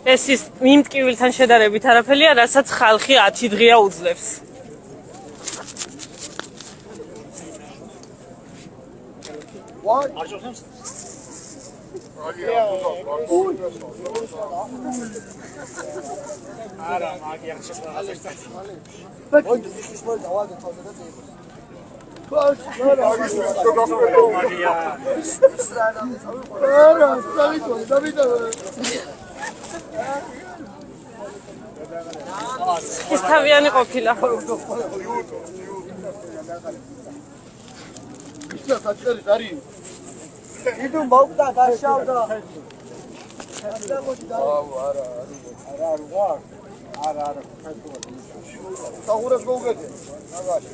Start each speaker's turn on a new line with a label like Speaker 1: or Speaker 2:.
Speaker 1: ეს ის იმ ტკივილთან შედარებით არაფერია, რასაც ხალხი 10 დღეა უძლებს.
Speaker 2: არა, მაგია შეშვალე.
Speaker 1: ის თავიანი ყოფილა.
Speaker 3: იდუ მოვდა გაშავდა. არა. საურას მოვგეთე. აგაში.